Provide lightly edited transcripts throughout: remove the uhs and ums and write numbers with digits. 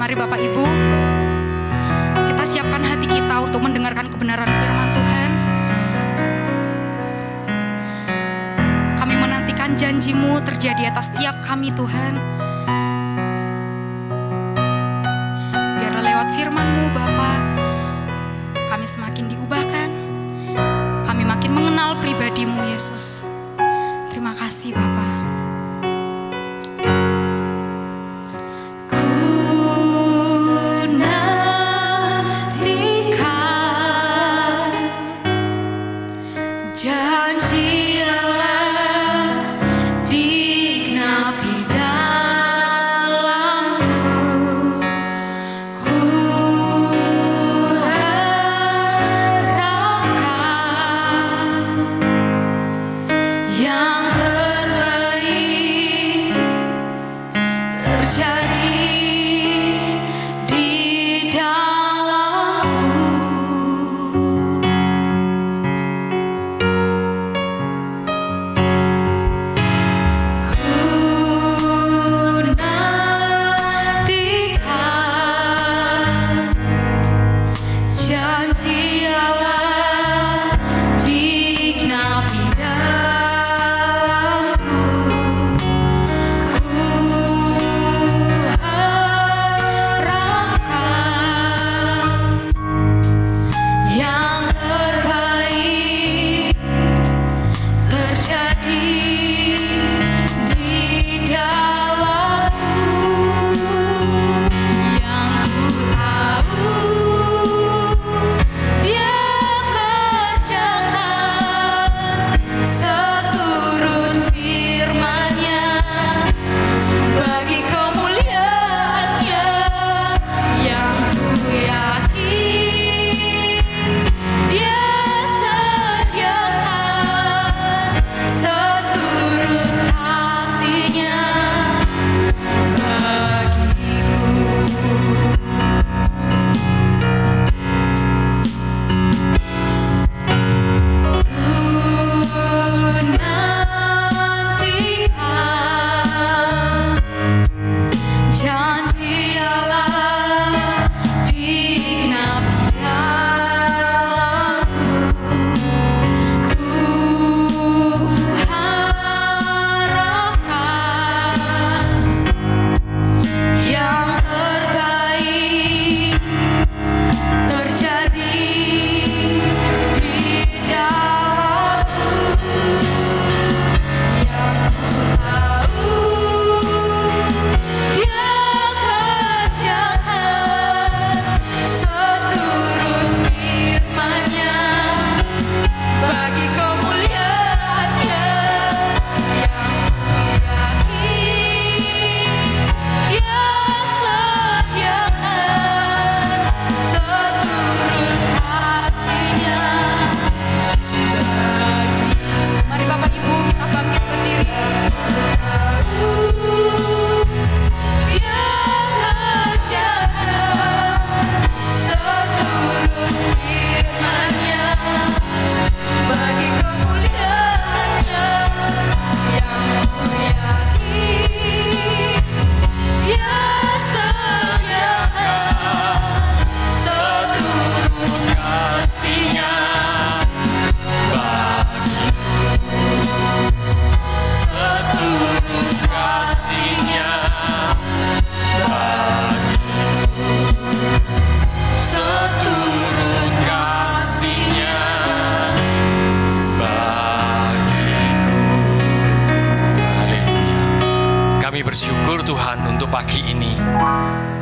Mari Bapak Ibu, kita siapkan hati kita untuk mendengarkan kebenaran firman Tuhan. Kami menantikan janji-Mu terjadi atas setiap kami Tuhan. Biarlah lewat firman-Mu Bapa, kami semakin diubahkan, kami makin mengenal pribadi-Mu Yesus. Terima kasih Bapa.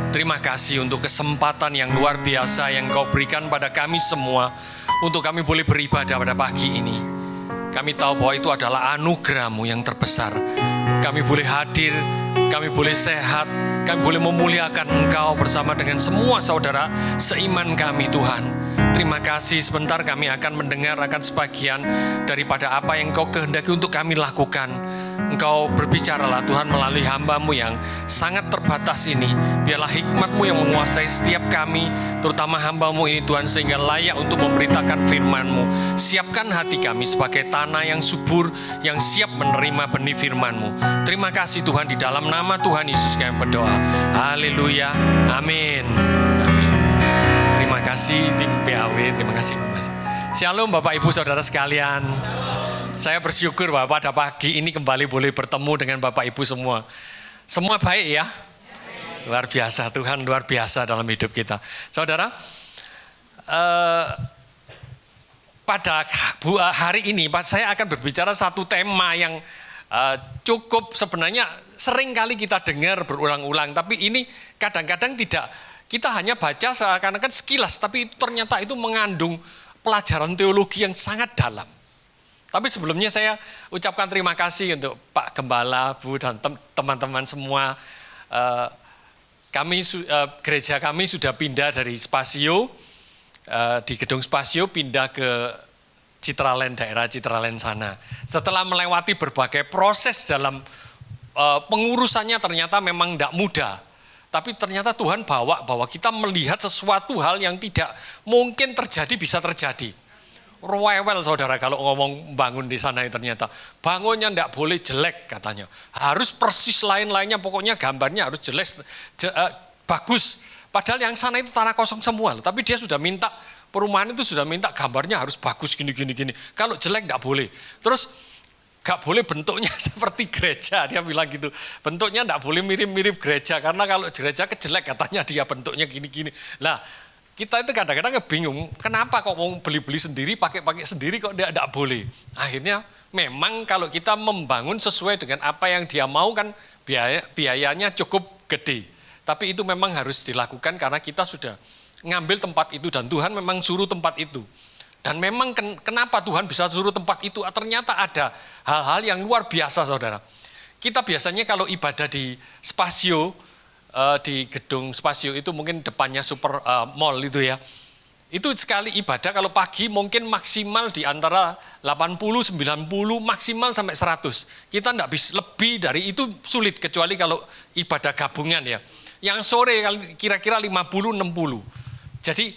Terima kasih untuk kesempatan yang luar biasa yang Kau berikan pada kami semua untuk kami boleh beribadah pada pagi ini. Kami tahu bahwa itu adalah anugerah-Mu yang terbesar. Kami boleh hadir, kami boleh sehat, kami boleh memuliakan Engkau bersama dengan semua saudara seiman kami Tuhan. Terima kasih, sebentar kami akan mendengar akan sebagian daripada apa yang Kau kehendaki untuk kami lakukan. Engkau berbicaralah Tuhan melalui hamba-Mu yang sangat terbatas ini. Biarlah hikmat-Mu yang menguasai setiap kami, terutama hamba-Mu ini Tuhan, sehingga layak untuk memberitakan firman-Mu. Siapkan hati kami sebagai tanah yang subur, yang siap menerima benih firman-Mu. Terima kasih Tuhan, di dalam nama Tuhan Yesus kami berdoa. Haleluya, amin. Amin. Terima kasih tim PAW, terima kasih. Shalom Bapak Ibu Saudara sekalian. Saya bersyukur bahwa pada pagi ini kembali boleh bertemu dengan Bapak Ibu semua. Semua baik ya? Luar biasa, Tuhan luar biasa dalam hidup kita. Saudara, pada hari ini saya akan berbicara satu tema yang cukup sebenarnya sering kali kita dengar berulang-ulang. Tapi ini kadang-kadang tidak, kita hanya baca seakan-akan sekilas, tapi ternyata itu mengandung pelajaran teologi yang sangat dalam. Tapi sebelumnya saya ucapkan terima kasih untuk Pak Gembala, Bu, dan teman-teman semua. Gereja kami sudah pindah dari Spasio, di gedung Spasio pindah ke Citraland, daerah Citraland sana. Setelah melewati berbagai proses dalam pengurusannya, ternyata memang tidak mudah. Tapi ternyata Tuhan bawa bahwa kita melihat sesuatu hal yang tidak mungkin terjadi bisa terjadi. Rewel saudara kalau ngomong bangun di sana, ternyata bangunnya tidak boleh jelek katanya, harus persis lain-lainnya, pokoknya gambarnya harus jelek, bagus. Padahal yang sana itu tanah kosong semua, tapi dia sudah minta, perumahan itu sudah minta gambarnya harus bagus gini. Kalau jelek tidak boleh. Terus gak boleh bentuknya seperti gereja, dia bilang gitu. Bentuknya tidak boleh mirip-mirip gereja, karena kalau gereja kejelek katanya dia bentuknya gini. Nah, kita itu kadang-kadang bingung, kenapa kok mau beli-beli sendiri, pakai-pakai sendiri kok tidak boleh. Akhirnya memang kalau kita membangun sesuai dengan apa yang dia mau kan biayanya cukup gede. Tapi itu memang harus dilakukan karena kita sudah ngambil tempat itu dan Tuhan memang suruh tempat itu. Dan memang kenapa Tuhan bisa suruh tempat itu? Ternyata ada hal-hal yang luar biasa saudara. Kita biasanya kalau ibadah di Spasio, di gedung Spasio itu mungkin depannya super mall itu ya. Itu sekali ibadah kalau pagi mungkin maksimal di antara 80, 90, maksimal sampai 100. Kita tidak bisa lebih dari itu, sulit kecuali kalau ibadah gabungan ya. Yang sore kira-kira 50, 60. Jadi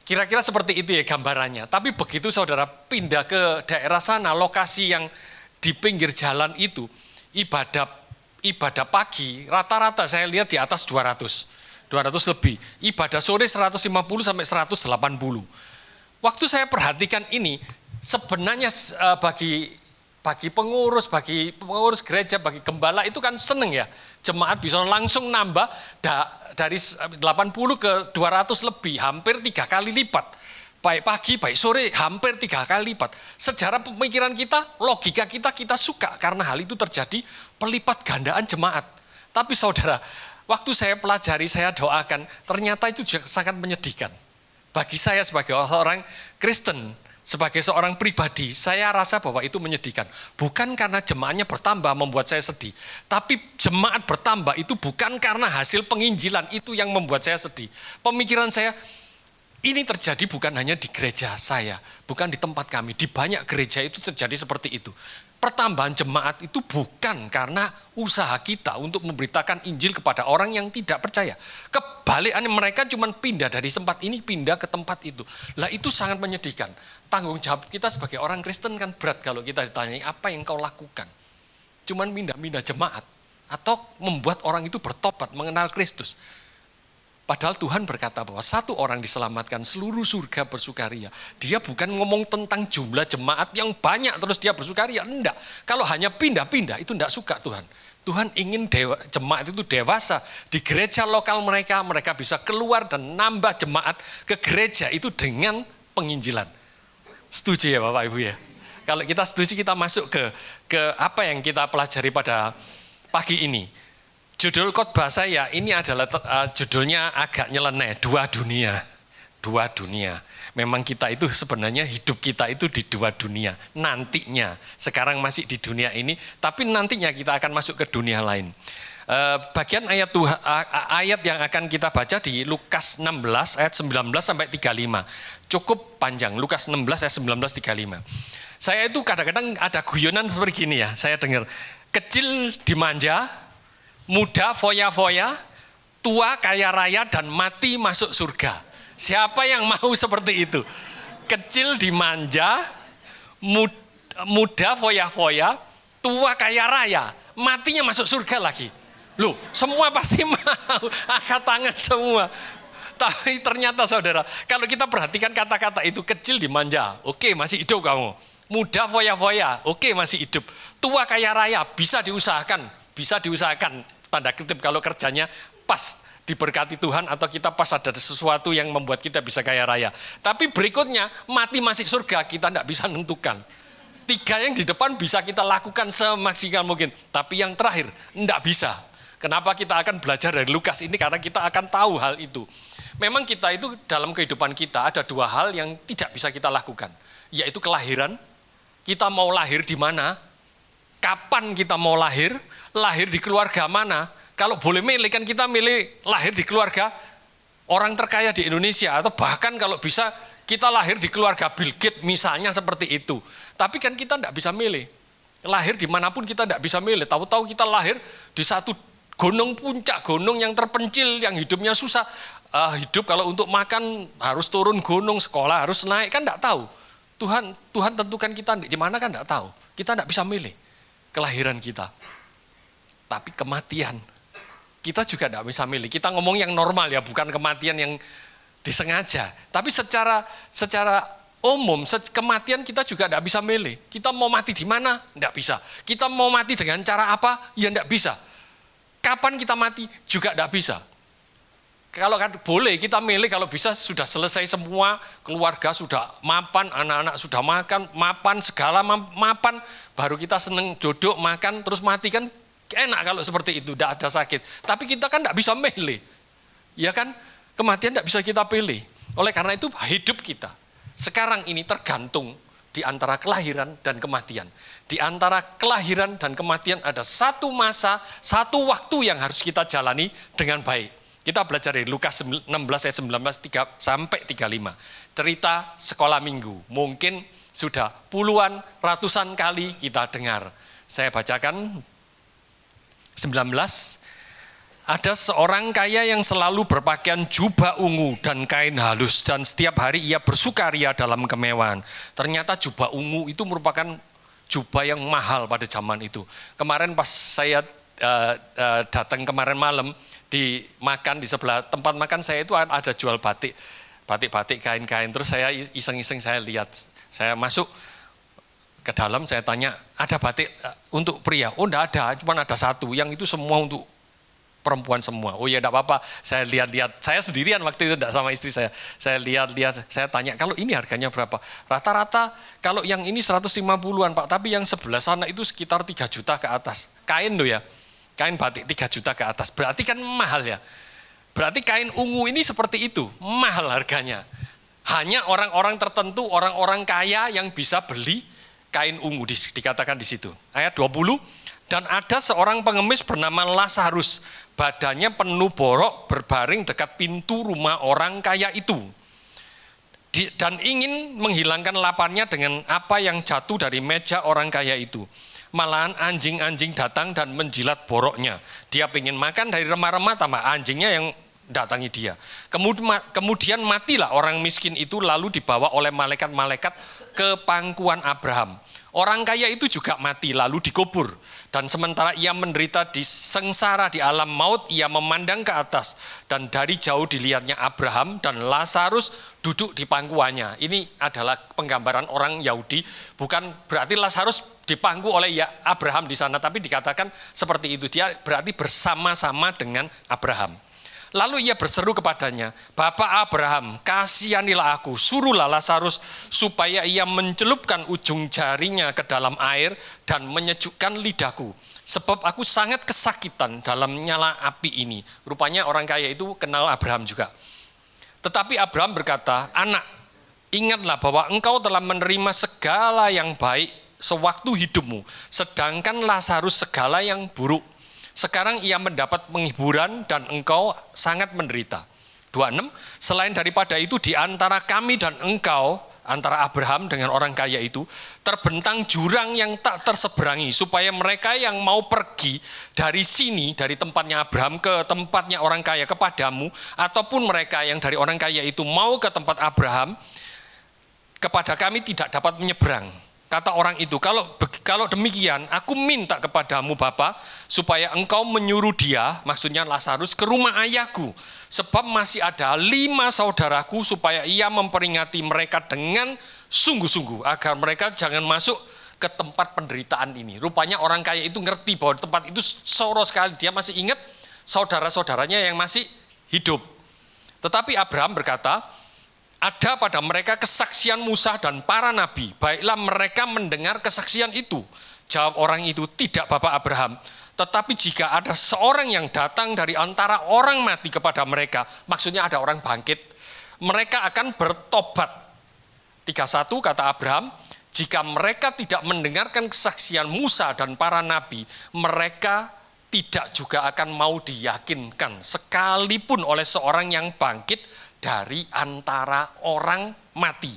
kira-kira seperti itu ya gambarannya. Tapi begitu saudara pindah ke daerah sana, lokasi yang di pinggir jalan itu, ibadah pagi rata-rata saya lihat di atas 200 lebih. Ibadah sore 150 sampai 180. Waktu saya perhatikan ini, sebenarnya bagi pengurus gereja, bagi gembala itu kan seneng ya. Jemaat bisa langsung nambah dari 80 ke 200 lebih, hampir 3 kali lipat. Baik pagi, baik sore, hampir 3 kali lipat. Sejarah pemikiran kita, logika kita suka karena hal itu terjadi pelipat gandaan jemaat. Tapi saudara, waktu saya pelajari, saya doakan, ternyata itu juga sangat menyedihkan. Bagi saya sebagai seorang Kristen, sebagai seorang pribadi, saya rasa bahwa itu menyedihkan. Bukan karena jemaatnya bertambah membuat saya sedih, tapi jemaat bertambah itu bukan karena hasil penginjilan, itu yang membuat saya sedih. Pemikiran saya, ini terjadi bukan hanya di gereja saya, bukan di tempat kami, di banyak gereja itu terjadi seperti itu. Pertambahan jemaat itu bukan karena usaha kita untuk memberitakan Injil kepada orang yang tidak percaya. Kebalikannya, mereka cuma pindah dari tempat ini, pindah ke tempat itu. Lah itu sangat menyedihkan. Tanggung jawab kita sebagai orang Kristen kan berat kalau kita ditanyai apa yang kau lakukan. Cuman pindah-pindah jemaat atau membuat orang itu bertobat, mengenal Kristus. Padahal Tuhan berkata bahwa satu orang diselamatkan, seluruh surga bersukaria. Dia bukan ngomong tentang jumlah jemaat yang banyak terus dia bersukaria. Enggak. Kalau hanya pindah-pindah itu enggak suka Tuhan. Tuhan ingin jemaat itu dewasa. Di gereja lokal mereka bisa keluar dan nambah jemaat ke gereja itu dengan penginjilan. Setuju ya Bapak Ibu ya? Kalau kita setuju, kita masuk ke apa yang kita pelajari pada pagi ini. Judul khotbah saya ini adalah judulnya agak nyeleneh, dua dunia. Memang kita itu sebenarnya hidup kita itu di dua dunia. Nantinya, sekarang masih di dunia ini, tapi nantinya kita akan masuk ke dunia lain. Bagian ayat yang akan kita baca di Lukas 16 ayat 19 sampai 35. Cukup panjang, Lukas 16 ayat 19 35. Saya itu kadang-kadang ada guyonan seperti gini ya, saya dengar. Kecil dimanja, muda foya-foya, tua kaya raya, dan mati masuk surga. Siapa yang mau seperti itu? Kecil dimanja, muda foya-foya, tua kaya raya, matinya masuk surga lagi. Loh, semua pasti mau, angkat tangan semua. Tapi ternyata saudara, kalau kita perhatikan kata-kata itu, kecil dimanja, oke masih hidup kamu. Muda foya-foya, oke masih hidup. Tua kaya raya, bisa diusahakan, tanda kutip kalau kerjanya pas diberkati Tuhan atau kita pas ada sesuatu yang membuat kita bisa kaya raya. Tapi berikutnya, mati masuk surga, kita tidak bisa menentukan. 3 yang di depan bisa kita lakukan semaksimal mungkin, tapi yang terakhir tidak bisa. Kenapa kita akan belajar dari Lukas ini? Karena kita akan tahu hal itu. Memang kita itu dalam kehidupan kita ada 2 hal yang tidak bisa kita lakukan, yaitu kelahiran. Kita mau lahir di mana? Kapan kita mau lahir? Lahir di keluarga mana? Kalau boleh milih, kan kita milih lahir di keluarga orang terkaya di Indonesia, atau bahkan kalau bisa kita lahir di keluarga Bill Gates misalnya seperti itu. Tapi kan kita tidak bisa milih. Lahir dimanapun kita tidak bisa milih. Tahu-tahu kita lahir di satu gunung, puncak gunung yang terpencil, yang hidupnya susah. Hidup kalau untuk makan harus turun gunung, sekolah harus naik, kan tidak tahu. Tuhan tentukan kita di mana kan tidak tahu. Kita tidak bisa milih kelahiran kita. Tapi kematian, kita juga tidak bisa milih. Kita ngomong yang normal ya, bukan kematian yang disengaja. Tapi secara umum, kematian kita juga tidak bisa milih. Kita mau mati di mana? Tidak bisa. Kita mau mati dengan cara apa? Ya tidak bisa. Kapan kita mati? Juga tidak bisa. Kalau kan boleh kita milih, kalau bisa sudah selesai semua, keluarga sudah mapan, anak-anak sudah mapan, segala mapan, baru kita seneng duduk makan, terus mati, kan enak kalau seperti itu, tidak ada sakit. Tapi kita kan tidak bisa milih, ya kan? Kematian tidak bisa kita pilih. Oleh karena itu hidup kita sekarang ini tergantung di antara kelahiran dan kematian. Di antara kelahiran dan kematian ada satu masa, satu waktu yang harus kita jalani dengan baik. Kita belajar dari Lukas 16 ayat 19 sampai 35. Cerita sekolah minggu. Mungkin sudah puluhan, ratusan kali kita dengar. Saya bacakan 19. Ada seorang kaya yang selalu berpakaian jubah ungu dan kain halus, dan setiap hari ia bersukaria dalam kemewahan. Ternyata jubah ungu itu merupakan jubah yang mahal pada zaman itu. Kemarin pas saya datang kemarin malam, makan di sebelah tempat makan saya itu ada jual batik, kain-kain. Terus saya iseng-iseng saya lihat, saya masuk ke dalam, saya tanya, ada batik untuk pria? Oh enggak ada, cuma ada satu, yang itu semua untuk perempuan semua. Oh ya enggak apa-apa, saya lihat-lihat, saya sendirian waktu itu, enggak sama istri saya lihat-lihat, saya tanya, kalau ini harganya berapa? Rata-rata kalau yang ini 150-an Pak, tapi yang sebelah sana itu sekitar 3 juta ke atas. Kain loh ya. Kain batik 3 juta ke atas, berarti kan mahal ya. Berarti kain ungu ini seperti itu, mahal harganya. Hanya orang-orang tertentu, orang-orang kaya yang bisa beli kain ungu, dikatakan di situ. Ayat 20, dan ada seorang pengemis bernama Lazarus, badannya penuh borok, berbaring dekat pintu rumah orang kaya itu. Dan ingin menghilangkan laparnya dengan apa yang jatuh dari meja orang kaya itu. Malahan anjing-anjing datang dan menjilat boroknya. Dia ingin makan dari remah-remah, tambah anjingnya yang datangi dia. Kemudian matilah orang miskin itu, lalu dibawa oleh malaikat-malaikat ke pangkuan Abraham. Orang kaya itu juga mati lalu dikubur. Dan sementara ia menderita di sengsara di alam maut, ia memandang ke atas. Dan dari jauh dilihatnya Abraham dan Lazarus duduk di pangkuannya. Ini adalah penggambaran orang Yahudi. Bukan berarti Lazarus dipangku oleh Abraham di sana, tapi dikatakan seperti itu. Dia berarti bersama-sama dengan Abraham. Lalu ia berseru kepadanya, Bapak Abraham, kasihanilah aku, suruhlah Lazarus supaya ia mencelupkan ujung jarinya ke dalam air dan menyejukkan lidahku. Sebab aku sangat kesakitan dalam nyala api ini. Rupanya orang kaya itu kenal Abraham juga. Tetapi Abraham berkata, anak, ingatlah bahwa engkau telah menerima segala yang baik sewaktu hidupmu, sedangkan Lazarus segala yang buruk. Sekarang ia mendapat penghiburan dan engkau sangat menderita. 26, selain daripada itu di antara kami dan engkau antara Abraham dengan orang kaya itu, terbentang jurang yang tak terseberangi, supaya mereka yang mau pergi dari sini, dari tempatnya Abraham ke tempatnya orang kaya kepadamu, ataupun mereka yang dari orang kaya itu mau ke tempat Abraham, kepada kami tidak dapat menyeberang. Kata orang itu, kalau demikian, aku minta kepadamu Bapa, supaya engkau menyuruh dia, maksudnya Lazarus, ke rumah ayahku. Sebab masih ada 5 saudaraku, supaya ia memperingati mereka dengan sungguh-sungguh, agar mereka jangan masuk ke tempat penderitaan ini. Rupanya orang kaya itu ngerti bahwa tempat itu soro sekali, dia masih ingat saudara-saudaranya yang masih hidup. Tetapi Abraham berkata, ada pada mereka kesaksian Musa dan para nabi, baiklah mereka mendengar kesaksian itu. Jawab orang itu, tidak Bapak Abraham, tetapi jika ada seorang yang datang dari antara orang mati kepada mereka, maksudnya ada orang bangkit, mereka akan bertobat. 31 kata Abraham, jika mereka tidak mendengarkan kesaksian Musa dan para nabi, mereka tidak juga akan mau diyakinkan sekalipun oleh seorang yang bangkit dari antara orang mati.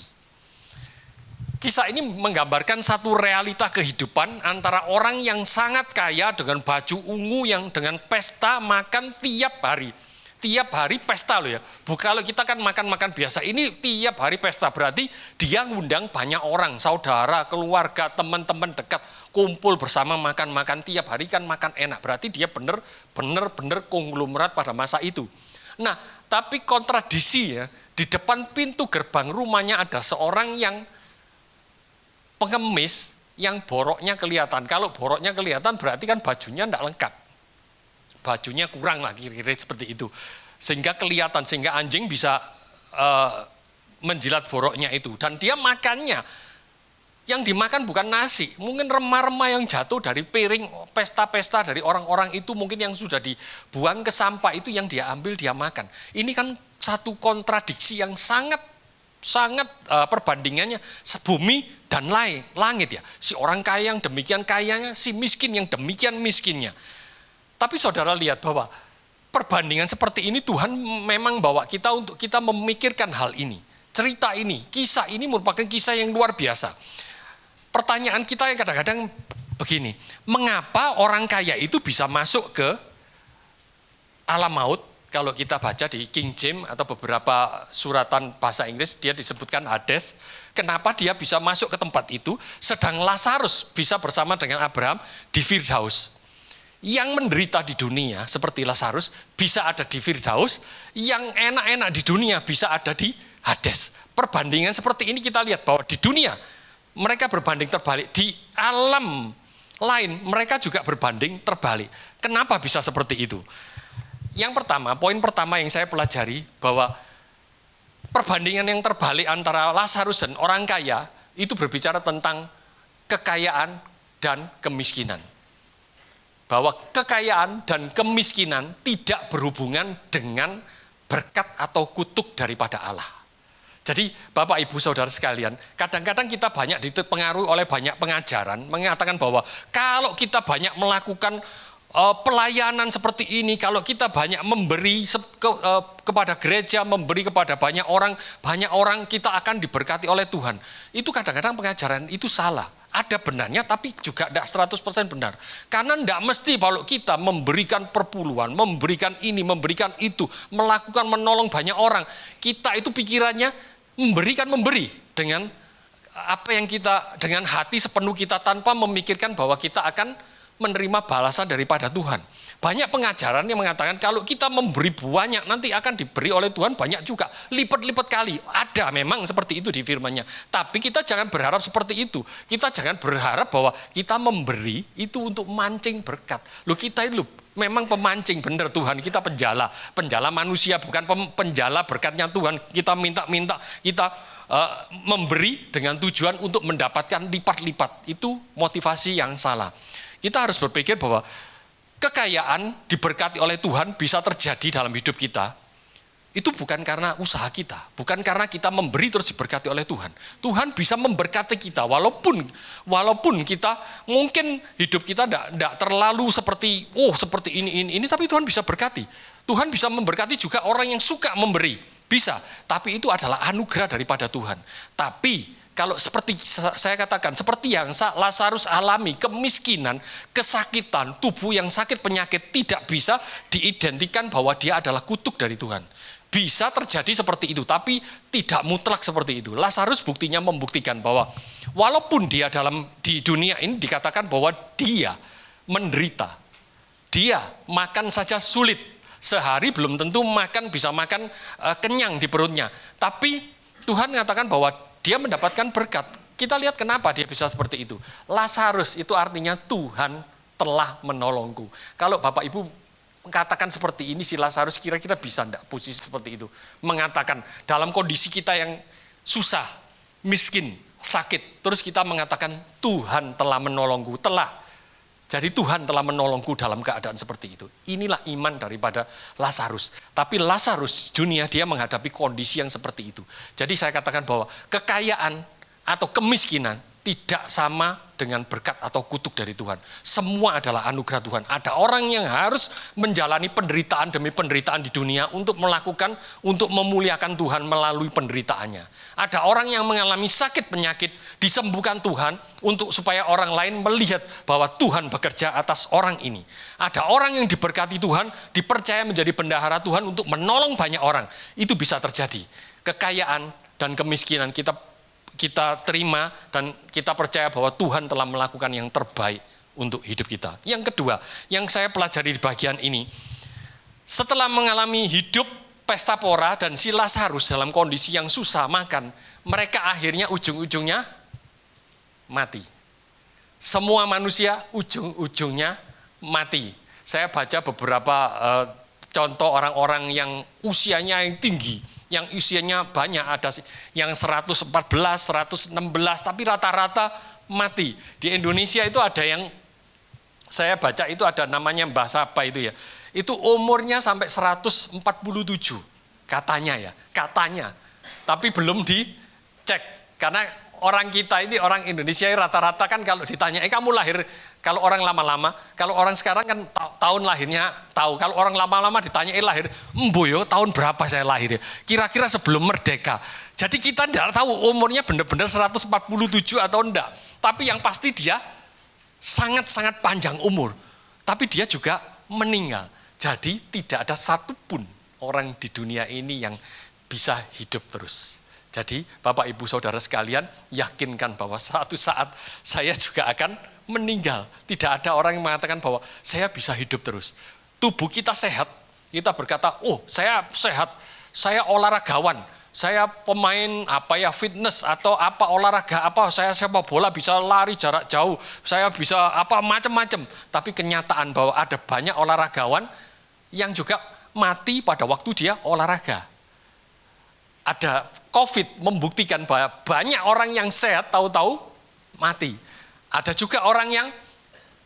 Kisah ini menggambarkan satu realita kehidupan antara orang yang sangat kaya dengan baju ungu yang dengan pesta makan tiap hari. Tiap hari pesta loh ya. Bukan kalau kita kan makan-makan biasa, ini tiap hari pesta, berarti dia ngundang banyak orang, saudara, keluarga, teman-teman dekat, kumpul bersama makan-makan tiap hari kan makan enak. Berarti dia benar-benar konglomerat pada masa itu. Nah, tapi kontradisi ya, di depan pintu gerbang rumahnya ada seorang yang pengemis yang boroknya kelihatan. Kalau boroknya kelihatan berarti kan bajunya tidak lengkap. Bajunya kurang lah, kira-kira seperti itu. Sehingga kelihatan, sehingga anjing bisa menjilat boroknya itu. Dan dia makannya, yang dimakan bukan nasi, mungkin remah-remah yang jatuh dari piring pesta-pesta dari orang-orang itu, mungkin yang sudah dibuang ke sampah itu yang dia ambil, dia makan. Ini kan satu kontradiksi yang sangat perbandingannya bumi dan langit ya. Si orang kaya yang demikian kayanya, si miskin yang demikian miskinnya. Tapi saudara lihat bahwa perbandingan seperti ini Tuhan memang bawa kita untuk kita memikirkan hal ini. Cerita ini, kisah ini merupakan kisah yang luar biasa. Pertanyaan kita yang kadang-kadang begini, mengapa orang kaya itu bisa masuk ke alam maut? Kalau kita baca di King James atau beberapa suratan bahasa Inggris, dia disebutkan Hades. Kenapa dia bisa masuk ke tempat itu, sedang Lazarus bisa bersama dengan Abraham di Firdaus. Yang menderita di dunia seperti Lazarus bisa ada di Firdaus, yang enak-enak di dunia bisa ada di Hades. Perbandingan seperti ini kita lihat bahwa di dunia mereka berbanding terbalik, di alam lain mereka juga berbanding terbalik. Kenapa bisa seperti itu? Yang pertama, poin pertama yang saya pelajari bahwa perbandingan yang terbalik antara Lazarus dan orang kaya itu berbicara tentang kekayaan dan kemiskinan. Bahwa kekayaan dan kemiskinan tidak berhubungan dengan berkat atau kutuk daripada Allah. Jadi Bapak Ibu Saudara sekalian, kadang-kadang kita banyak dipengaruhi oleh banyak pengajaran mengatakan bahwa kalau kita banyak melakukan pelayanan seperti ini, kalau kita banyak memberi kepada gereja, memberi kepada banyak orang kita akan diberkati oleh Tuhan. Itu kadang-kadang pengajaran itu salah. Ada benarnya tapi juga tidak 100% benar. Karena tidak mesti kalau kita memberikan perpuluhan, memberikan ini, memberikan itu, melakukan menolong banyak orang, kita itu pikirannya memberi dengan apa yang kita, dengan hati sepenuh kita tanpa memikirkan bahwa kita akan menerima balasan daripada Tuhan. Banyak pengajaran yang mengatakan kalau kita memberi banyak nanti akan diberi oleh Tuhan banyak juga, lipat-lipat kali. Ada memang seperti itu di firman-Nya. Tapi kita jangan berharap seperti itu. Kita jangan berharap bahwa kita memberi itu untuk mancing berkat. Loh kita itu memang pemancing, benar Tuhan, kita penjala manusia, bukan penjala berkatnya Tuhan. Kita minta-minta, kita memberi dengan tujuan untuk mendapatkan lipat-lipat. Itu motivasi yang salah. Kita harus berpikir bahwa kekayaan diberkati oleh Tuhan bisa terjadi dalam hidup kita. Itu bukan karena usaha kita, bukan karena kita memberi terus diberkati oleh Tuhan. Tuhan bisa memberkati kita walaupun kita mungkin hidup kita tidak terlalu seperti ini, tapi Tuhan bisa berkati. Tuhan bisa memberkati juga orang yang suka memberi. Bisa, tapi itu adalah anugerah daripada Tuhan. Tapi kalau seperti saya katakan, seperti yang Lazarus alami, kemiskinan, kesakitan, tubuh yang sakit penyakit, tidak bisa diidentikan bahwa dia adalah kutuk dari Tuhan. Bisa terjadi seperti itu, tapi tidak mutlak seperti itu. Lazarus buktinya membuktikan bahwa walaupun dia di dunia ini dikatakan bahwa dia menderita, dia makan saja sulit, sehari belum tentu bisa makan kenyang di perutnya. Tapi Tuhan mengatakan bahwa dia mendapatkan berkat. Kita lihat kenapa dia bisa seperti itu. Lazarus itu artinya Tuhan telah menolongku. Kalau Bapak Ibu mengatakan seperti ini, si Lazarus kira-kira bisa enggak posisi seperti itu? Mengatakan dalam kondisi kita yang susah, miskin, sakit. Terus kita mengatakan Tuhan telah menolongku. Jadi Tuhan telah menolongku dalam keadaan seperti itu. Inilah iman daripada Lazarus. Tapi Lazarus dunia dia menghadapi kondisi yang seperti itu. Jadi saya katakan bahwa kekayaan atau kemiskinan tidak sama dengan berkat atau kutuk dari Tuhan. Semua adalah anugerah Tuhan. Ada orang yang harus menjalani penderitaan demi penderitaan di dunia untuk memuliakan Tuhan melalui penderitaannya. Ada orang yang mengalami sakit penyakit, disembuhkan Tuhan supaya orang lain melihat bahwa Tuhan bekerja atas orang ini. Ada orang yang diberkati Tuhan, dipercaya menjadi bendahara Tuhan untuk menolong banyak orang. Itu bisa terjadi. Kekayaan dan kemiskinan kita terima dan kita percaya bahwa Tuhan telah melakukan yang terbaik untuk hidup kita. Yang kedua, yang saya pelajari di bagian ini, setelah mengalami hidup pesta pora dan si Lazarus dalam kondisi yang susah makan, mereka akhirnya ujung-ujungnya mati. Semua manusia ujung-ujungnya mati. Saya baca beberapa contoh orang-orang yang usianya yang tinggi, yang usianya banyak, ada yang 114, 116, tapi rata-rata mati. Di Indonesia itu ada yang saya baca itu ada namanya Mbah Sapa itu ya. Itu umurnya sampai 147 katanya. Tapi belum dicek karena orang kita ini orang Indonesia rata-rata kan kalau ditanya, kamu lahir, kalau orang lama-lama, kalau orang sekarang kan tahun lahirnya tahu, kalau orang lama-lama ditanya lahir, mboyo tahun berapa saya lahir ya? Kira-kira sebelum merdeka. Jadi kita tidak tahu umurnya benar-benar 147 atau enggak. Tapi yang pasti dia sangat-sangat panjang umur. Tapi dia juga meninggal. Jadi tidak ada satupun orang di dunia ini yang bisa hidup terus. Jadi Bapak Ibu Saudara sekalian, yakinkan bahwa suatu saat saya juga akan meninggal. Tidak ada orang yang mengatakan bahwa saya bisa hidup terus. Tubuh kita sehat, kita berkata, oh saya sehat, saya olahragawan, saya pemain fitness atau olahraga saya sepak bola, bisa lari jarak jauh, saya bisa macam-macam. Tapi kenyataan bahwa ada banyak olahragawan yang juga mati pada waktu dia olahraga. Ada COVID membuktikan bahwa banyak orang yang sehat tahu-tahu mati. Ada juga orang yang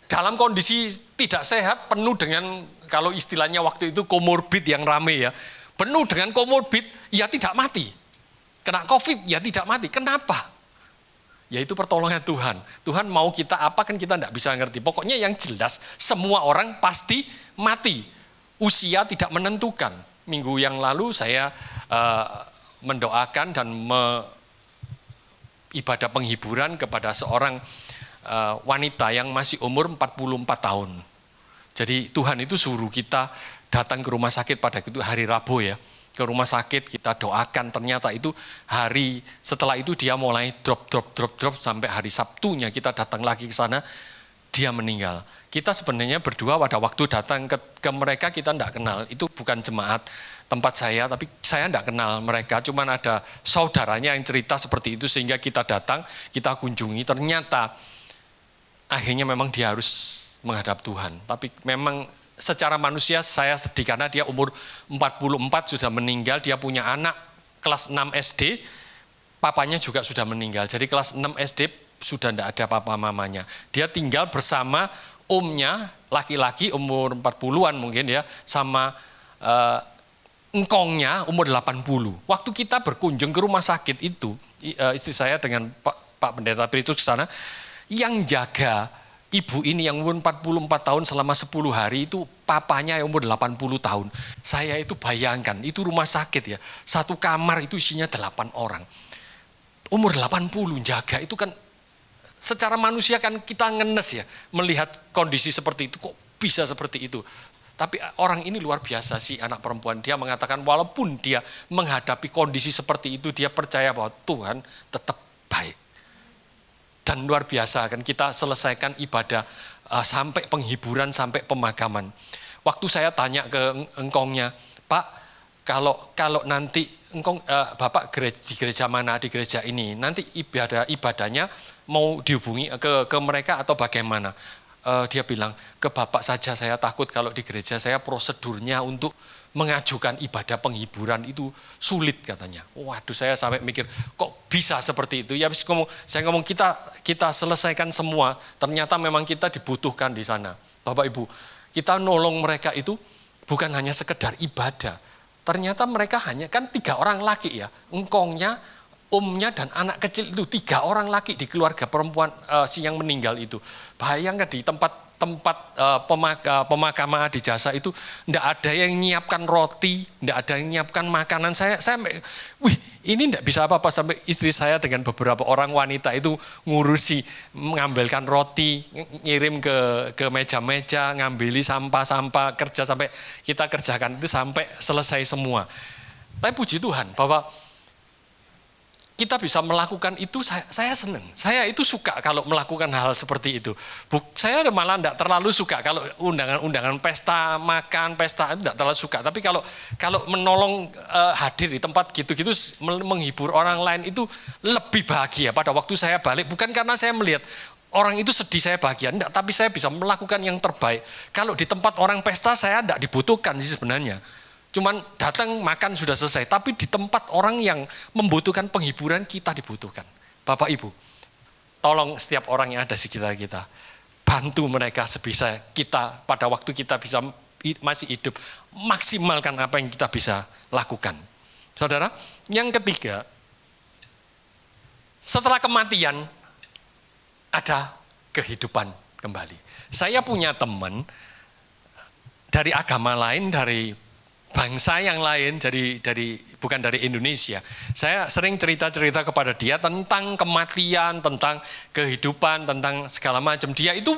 dalam kondisi tidak sehat, penuh dengan, kalau istilahnya waktu itu komorbid yang rame ya, penuh dengan komorbid, ya tidak mati. Kena COVID, ya tidak mati. Kenapa? Yaitu pertolongan Tuhan. Tuhan mau kita apa kan kita tidak bisa ngerti. Pokoknya yang jelas semua orang pasti mati. Usia tidak menentukan. Minggu yang lalu saya mendoakan dan ibadah penghiburan kepada seorang wanita yang masih umur 44 tahun. Jadi Tuhan itu suruh kita datang ke rumah sakit pada itu hari Rabu ya. Ke rumah sakit kita doakan, ternyata itu hari setelah itu dia mulai drop sampai hari Sabtunya kita datang lagi ke sana, dia meninggal. Kita sebenarnya berdua pada waktu datang ke mereka kita tidak kenal, itu bukan jemaat tempat saya, tapi saya tidak kenal mereka, cuman ada saudaranya yang cerita seperti itu sehingga kita datang, kita kunjungi, ternyata akhirnya memang dia harus menghadap Tuhan. Tapi memang secara manusia saya sedih karena dia umur 44 sudah meninggal, dia punya anak kelas 6 SD, papanya juga sudah meninggal. Jadi kelas 6 SD sudah tidak ada papa mamanya. Dia tinggal bersama omnya, laki-laki umur 40-an mungkin ya, sama engkongnya umur 80. Waktu kita berkunjung ke rumah sakit itu, istri saya dengan Pak Pendeta Petrus ke sana, yang jaga Ibu ini yang umur 44 tahun selama 10 hari itu papanya yang umur 80 tahun. Saya itu bayangkan, itu rumah sakit ya. Satu kamar itu isinya 8 orang. Umur 80 jaga itu kan secara manusia kan kita ngenes ya. Melihat kondisi seperti itu, kok bisa seperti itu. Tapi orang ini luar biasa sih, anak perempuan. Dia mengatakan walaupun dia menghadapi kondisi seperti itu, dia percaya bahwa Tuhan tetap baik. Dan luar biasa kan kita selesaikan ibadah sampai penghiburan, sampai pemakaman. Waktu saya tanya ke engkongnya, Pak, kalau nanti engkong Bapak di gereja mana, di gereja ini, nanti ibadahnya mau dihubungi ke mereka atau bagaimana? Dia bilang, ke Bapak saja, saya takut kalau di gereja saya prosedurnya untuk mengajukan ibadah penghiburan itu sulit katanya. Waduh, saya sampai mikir kok bisa seperti itu. Ya saya ngomong kita selesaikan semua. Ternyata memang kita dibutuhkan di sana. Bapak Ibu, kita nolong mereka itu bukan hanya sekedar ibadah. Ternyata mereka hanya kan 3 orang laki ya. Engkongnya, omnya dan anak kecil itu 3 orang laki di keluarga perempuan si yang meninggal itu. Bayangkan di tempat pemakaman di jasa itu enggak ada yang nyiapkan roti, enggak ada yang nyiapkan makanan. Saya ini enggak bisa apa-apa, sampai istri saya dengan beberapa orang wanita itu ngurusi mengambilkan roti, ngirim ke meja-meja, ngambili sampah-sampah, kerja sampai kita kerjakan itu sampai selesai semua. Tapi puji Tuhan bahwa kita bisa melakukan itu, saya senang. Saya itu suka kalau melakukan hal seperti itu. Saya malah tidak terlalu suka kalau undangan-undangan pesta makan, pesta itu tidak terlalu suka. Tapi kalau menolong hadir di tempat gitu-gitu, menghibur orang lain itu lebih bahagia. Pada waktu saya balik, bukan karena saya melihat orang itu sedih saya bahagia, enggak, tapi saya bisa melakukan yang terbaik. Kalau di tempat orang pesta saya tidak dibutuhkan sih sebenarnya. Cuman datang makan sudah selesai, tapi di tempat orang yang membutuhkan penghiburan kita dibutuhkan. Bapak Ibu, tolong setiap orang yang ada di sekitar kita, bantu mereka sebisa kita pada waktu kita bisa masih hidup, maksimalkan apa yang kita bisa lakukan. Saudara, yang ketiga, setelah kematian ada kehidupan kembali. Saya punya teman dari agama lain, dari bangsa yang lain, bukan dari Indonesia. Saya sering cerita-cerita kepada dia tentang kematian, tentang kehidupan, tentang segala macam. Dia itu,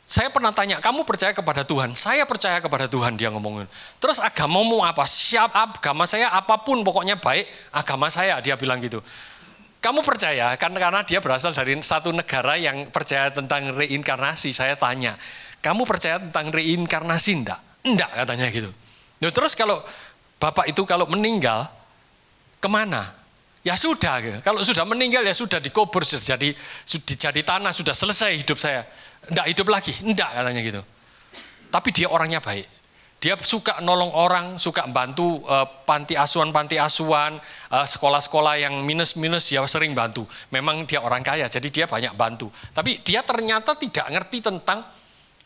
saya pernah tanya, kamu percaya kepada Tuhan? Saya percaya kepada Tuhan, dia ngomongin. Terus agamamu apa? Agama saya apapun, pokoknya baik agama saya, dia bilang gitu. Kamu percaya? Karena dia berasal dari satu negara yang percaya tentang reinkarnasi. Saya tanya, kamu percaya tentang reinkarnasi enggak? Enggak, katanya gitu. Nah, terus kalau Bapak itu kalau meninggal, kemana? Ya sudah, kalau sudah meninggal ya sudah dikubur, sudah jadi tanah, sudah selesai hidup saya. Enggak hidup lagi, enggak katanya gitu. Tapi dia orangnya baik. Dia suka nolong orang, suka bantu panti asuhan, sekolah-sekolah yang minus-minus dia sering bantu. Memang dia orang kaya, jadi dia banyak bantu. Tapi dia ternyata tidak ngerti tentang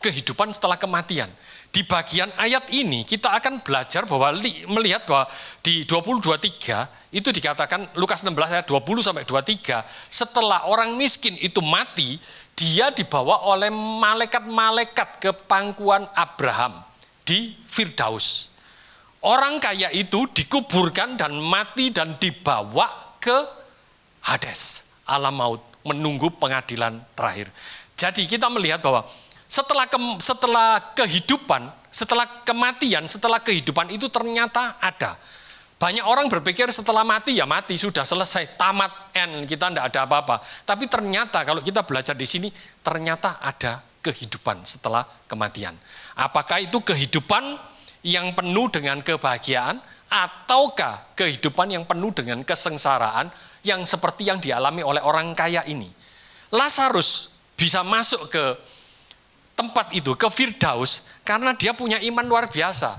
kehidupan setelah kematian. Di bagian ayat ini kita akan belajar bahwa melihat bahwa di 20-23 itu dikatakan Lukas 16 ayat 20 sampai 23, setelah orang miskin itu mati, dia dibawa oleh malaikat-malaikat ke pangkuan Abraham di Firdaus. Orang kaya itu dikuburkan dan mati dan dibawa ke Hades, alam maut, menunggu pengadilan terakhir. Jadi kita melihat bahwa setelah kehidupan, setelah kematian, setelah kehidupan itu ternyata ada. Banyak orang berpikir setelah mati ya mati, sudah selesai, tamat, kita tidak ada apa-apa. Tapi ternyata kalau kita belajar di sini, ternyata ada kehidupan setelah kematian. Apakah itu kehidupan yang penuh dengan kebahagiaan, ataukah kehidupan yang penuh dengan kesengsaraan yang seperti yang dialami oleh orang kaya ini? Lazarus bisa masuk ke tempat itu, ke Firdaus, karena dia punya iman luar biasa.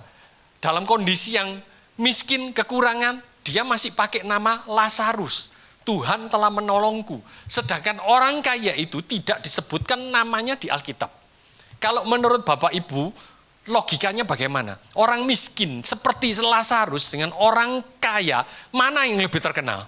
Dalam kondisi yang miskin, kekurangan, dia masih pakai nama Lazarus. Tuhan telah menolongku. Sedangkan orang kaya itu tidak disebutkan namanya di Alkitab. Kalau menurut Bapak Ibu, logikanya bagaimana? Orang miskin seperti Lazarus dengan orang kaya, mana yang lebih terkenal?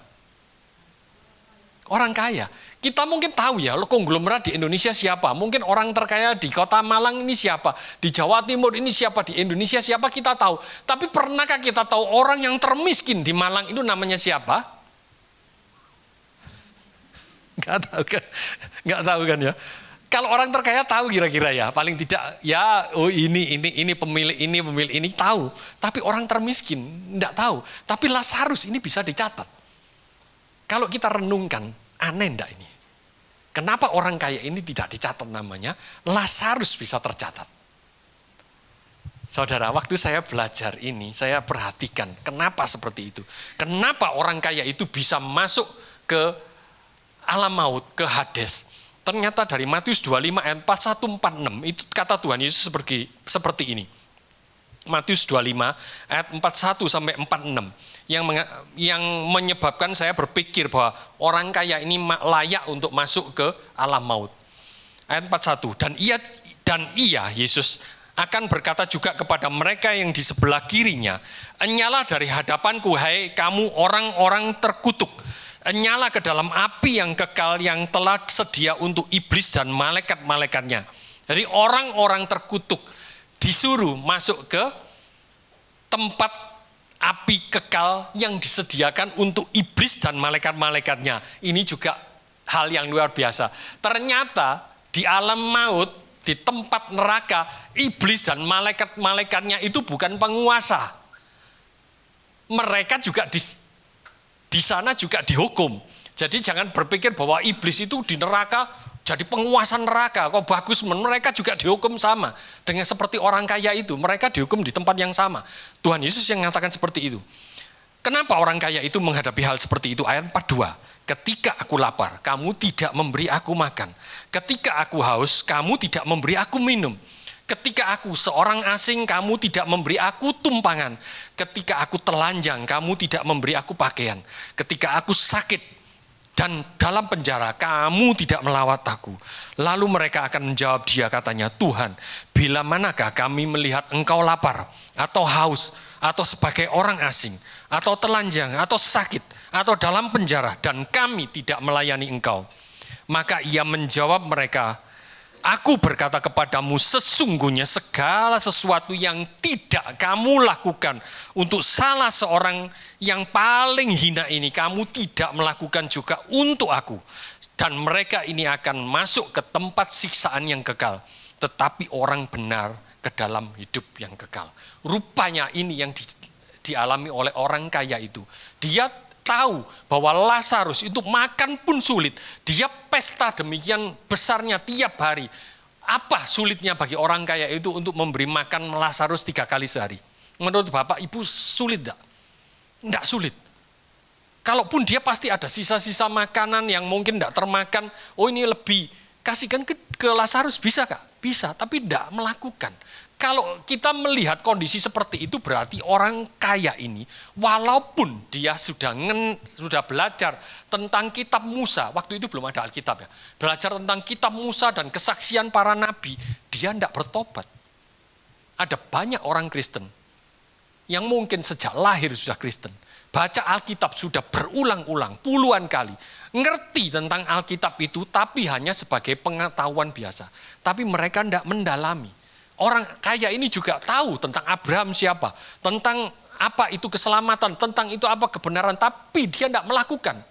Orang kaya. Kita mungkin tahu ya, konglomerat di Indonesia siapa. Mungkin orang terkaya di kota Malang ini siapa. Di Jawa Timur ini siapa. Di Indonesia siapa kita tahu. Tapi pernahkah kita tahu orang yang termiskin di Malang itu namanya siapa? Nggak tahu kan ya. Kalau orang terkaya tahu kira-kira ya. Paling tidak ya ini pemilik ini tahu. Tapi orang termiskin nggak tahu. Tapi Lazarus ini bisa dicatat. Kalau kita renungkan, aneh enggak ini? Kenapa orang kaya ini tidak dicatat namanya? Lazarus bisa tercatat. Saudara, waktu saya belajar ini, saya perhatikan kenapa seperti itu. Kenapa orang kaya itu bisa masuk ke alam maut, ke Hades. Ternyata dari Matius 25 ayat 41-46, itu kata Tuhan Yesus seperti ini. Matius 25 ayat 41-46. Yang menyebabkan saya berpikir bahwa orang kaya ini layak untuk masuk ke alam maut. Ayat 41, dan ia Yesus akan berkata juga kepada mereka yang di sebelah kirinya, enyalah dari hadapanku hai kamu orang-orang terkutuk, enyalah ke dalam api yang kekal yang telah sedia untuk iblis dan malaikat-malaikatnya. Jadi orang-orang terkutuk disuruh masuk ke tempat api kekal yang disediakan untuk iblis dan malaikat-malaikatnya. Ini juga hal yang luar biasa. Ternyata di alam maut, di tempat neraka, iblis dan malaikat-malaikatnya itu bukan penguasa. Mereka juga di sana juga dihukum. Jadi jangan berpikir bahwa iblis itu di neraka jadi penguasa neraka. Kok bagus, mereka juga dihukum sama. Dengan seperti orang kaya itu, mereka dihukum di tempat yang sama. Tuhan Yesus yang mengatakan seperti itu. Kenapa orang kaya itu menghadapi hal seperti itu? Ayat 42. Ketika aku lapar, kamu tidak memberi aku makan. Ketika aku haus, kamu tidak memberi aku minum. Ketika aku seorang asing, kamu tidak memberi aku tumpangan. Ketika aku telanjang, kamu tidak memberi aku pakaian. Ketika aku sakit dan dalam penjara, kamu tidak melawat aku. Lalu mereka akan menjawab dia, katanya, Tuhan, bila manakah kami melihat engkau lapar, atau haus, atau sebagai orang asing, atau telanjang, atau sakit, atau dalam penjara, dan kami tidak melayani engkau. Maka ia menjawab mereka, aku berkata kepadamu, sesungguhnya segala sesuatu yang tidak kamu lakukan untuk salah seorang yang paling hina ini, kamu tidak melakukan juga untuk aku. Dan mereka ini akan masuk ke tempat siksaan yang kekal, tetapi orang benar ke dalam hidup yang kekal. Rupanya ini yang dialami oleh orang kaya itu. Dia tahu bahwa Lazarus itu makan pun sulit. Dia pesta demikian besarnya tiap hari. Apa sulitnya bagi orang kaya itu untuk memberi makan Lazarus 3 kali sehari? Menurut Bapak Ibu sulit enggak? Enggak sulit. Kalaupun dia pasti ada sisa-sisa makanan yang mungkin enggak termakan. Oh ini lebih, kasihkan ke Lazarus, bisa Kak? Bisa, tapi enggak melakukan. Kalau kita melihat kondisi seperti itu, berarti orang kaya ini, walaupun dia sudah belajar tentang kitab Musa, waktu itu belum ada Alkitab ya, belajar tentang kitab Musa dan kesaksian para nabi, dia tidak bertobat. Ada banyak orang Kristen yang mungkin sejak lahir sudah Kristen, baca Alkitab sudah berulang-ulang, puluhan kali, ngerti tentang Alkitab itu, tapi hanya sebagai pengetahuan biasa. Tapi mereka tidak mendalami. Orang kaya ini juga tahu tentang Abraham siapa, tentang apa itu keselamatan, tentang itu apa kebenaran, tapi dia tidak melakukan.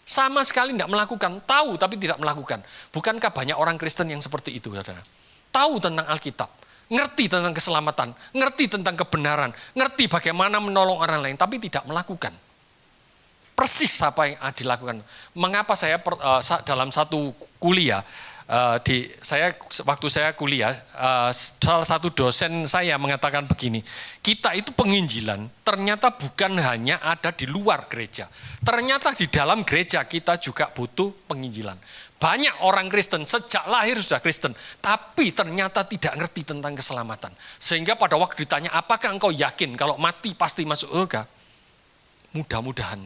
Sama sekali tidak melakukan, tahu tapi tidak melakukan. Bukankah banyak orang Kristen yang seperti itu, saudara? Tahu tentang Alkitab, ngerti tentang keselamatan, ngerti tentang kebenaran, ngerti bagaimana menolong orang lain, tapi tidak melakukan. Persis apa yang dilakukan. Mengapa saya dalam satu kuliah, waktu saya kuliah, salah satu dosen saya mengatakan begini, kita itu penginjilan ternyata bukan hanya ada di luar gereja, ternyata di dalam gereja kita juga butuh penginjilan. Banyak orang Kristen sejak lahir sudah Kristen, tapi ternyata tidak ngerti tentang keselamatan. Sehingga pada waktu ditanya, apakah engkau yakin kalau mati pasti masuk surga? Mudah-mudahan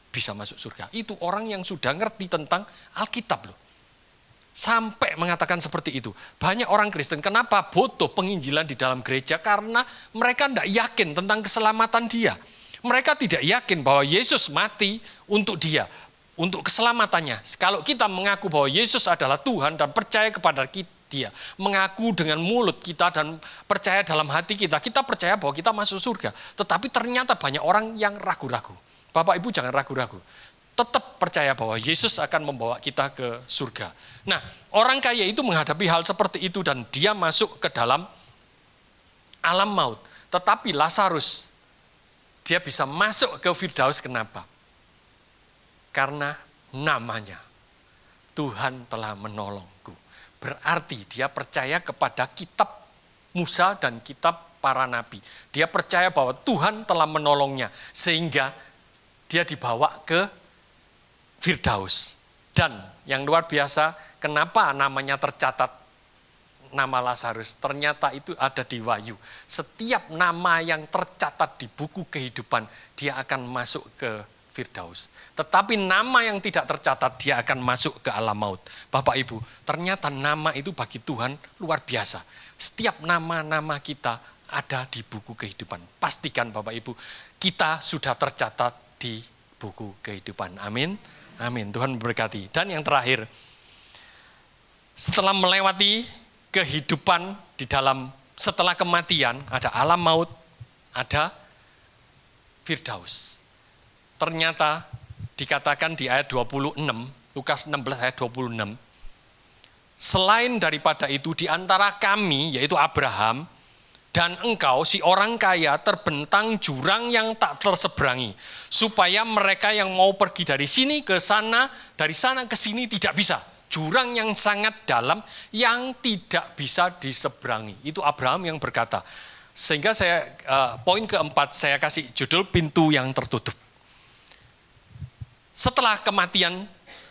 bisa masuk surga. Itu orang yang sudah ngerti tentang Alkitab loh. Sampai mengatakan seperti itu. Banyak orang Kristen, kenapa butuh penginjilan di dalam gereja? Karena mereka tidak yakin tentang keselamatan dia. Mereka tidak yakin bahwa Yesus mati untuk dia. untuk keselamatannya. Kalau kita mengaku bahwa Yesus adalah Tuhan dan percaya kepada Dia, mengaku dengan mulut kita dan percaya dalam hati kita, kita percaya bahwa kita masuk surga. Tetapi ternyata banyak orang yang ragu-ragu. Bapak Ibu jangan ragu-ragu. Tetap percaya bahwa Yesus akan membawa kita ke surga. Nah, orang kaya itu menghadapi hal seperti itu dan dia masuk ke dalam alam maut. Tetapi Lazarus, dia bisa masuk ke Firdaus. Kenapa? Karena namanya, Tuhan telah menolongku. Berarti dia percaya kepada kitab Musa dan kitab para nabi. Dia percaya bahwa Tuhan telah menolongnya. Sehingga dia dibawa ke Firdaus. Dan yang luar biasa, kenapa namanya tercatat nama Lazarus? Ternyata itu ada di Wahyu. Setiap nama yang tercatat di buku kehidupan, dia akan masuk ke Firdaus. Tetapi nama yang tidak tercatat, dia akan masuk ke alam maut. Bapak Ibu, ternyata nama itu bagi Tuhan luar biasa. Setiap nama-nama kita ada di buku kehidupan. Pastikan Bapak Ibu, kita sudah tercatat di buku kehidupan. Amin. Amin. Tuhan memberkati. Dan yang terakhir, setelah melewati kehidupan di dalam, setelah kematian, ada alam maut, ada Firdaus. Ternyata dikatakan di ayat 26, Lukas 16 ayat 26, selain daripada itu di antara kami, yaitu Abraham, dan engkau, si orang kaya, terbentang jurang yang tak terseberangi, supaya mereka yang mau pergi dari sini ke sana, dari sana ke sini tidak bisa. Jurang yang sangat dalam, yang tidak bisa diseberangi. Itu Abraham yang berkata. Sehingga saya, poin keempat, saya kasih judul pintu yang tertutup. Setelah kematian,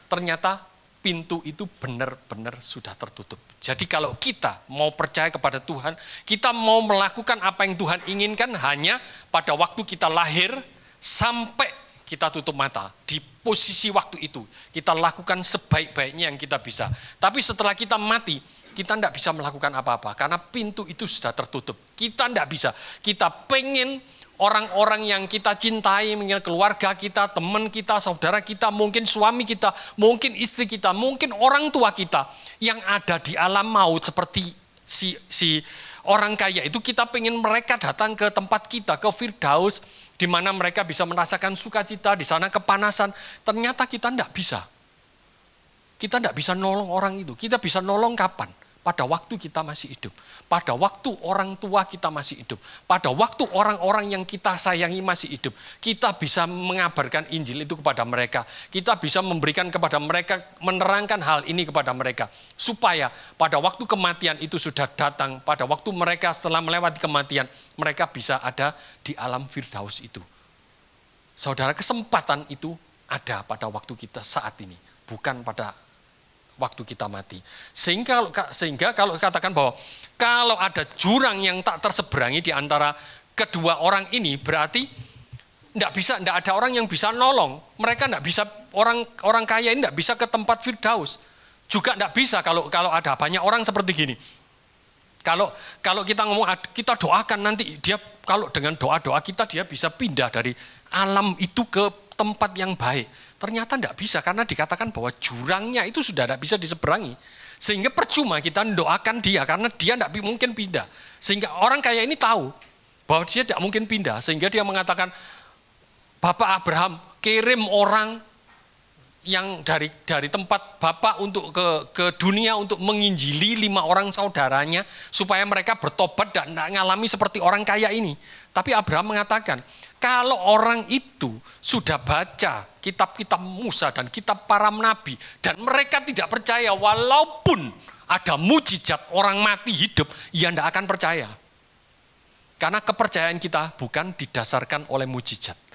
ternyata pintu itu benar-benar sudah tertutup. Jadi kalau kita mau percaya kepada Tuhan, kita mau melakukan apa yang Tuhan inginkan hanya pada waktu kita lahir sampai kita tutup mata. Di posisi waktu itu, kita lakukan sebaik-baiknya yang kita bisa. Tapi setelah kita mati, kita tidak bisa melakukan apa-apa. Karena pintu itu sudah tertutup. Kita tidak bisa. Kita pengen orang-orang yang kita cintai, mungkin keluarga kita, teman kita, saudara kita, mungkin suami kita, mungkin istri kita, mungkin orang tua kita yang ada di alam maut seperti si orang kaya itu, kita pengen mereka datang ke tempat kita, ke Firdaus, di mana mereka bisa merasakan sukacita, di sana kepanasan. Ternyata kita tidak bisa. Kita tidak bisa nolong orang itu. Kita bisa nolong kapan? Pada waktu kita masih hidup. Pada waktu orang tua kita masih hidup. Pada waktu orang-orang yang kita sayangi masih hidup. Kita bisa mengabarkan Injil itu kepada mereka. Kita bisa memberikan kepada mereka, menerangkan hal ini kepada mereka. Supaya pada waktu kematian itu sudah datang, pada waktu mereka setelah melewati kematian, mereka bisa ada di alam Firdaus itu. Saudara, kesempatan itu ada pada waktu kita saat ini. Bukan pada waktu kita mati. Sehingga kalau katakan bahwa kalau ada jurang yang tak terseberangi di antara kedua orang ini, berarti tidak ada orang yang bisa nolong. Mereka tidak bisa, orang kaya ini tidak bisa ke tempat Firdaus. Juga tidak bisa kalau ada banyak orang seperti gini. Kalau kita ngomong, kita doakan nanti dia, kalau dengan doa-doa kita dia bisa pindah dari alam itu ke tempat yang baik. Ternyata tidak bisa karena dikatakan bahwa jurangnya itu sudah tidak bisa diseberangi. Sehingga percuma kita mendoakan dia karena dia tidak mungkin pindah. Sehingga orang kaya ini tahu bahwa dia tidak mungkin pindah. Sehingga dia mengatakan, Bapak Abraham kirim orang yang dari tempat Bapak untuk ke dunia untuk menginjili 5 orang saudaranya supaya mereka bertobat dan tidak mengalami seperti orang kaya ini. Tapi Abraham mengatakan, kalau orang itu sudah baca kitab-kitab Musa dan kitab para nabi dan mereka tidak percaya walaupun ada mujizat orang mati hidup, ia tidak akan percaya. Karena kepercayaan kita bukan didasarkan oleh mujizat.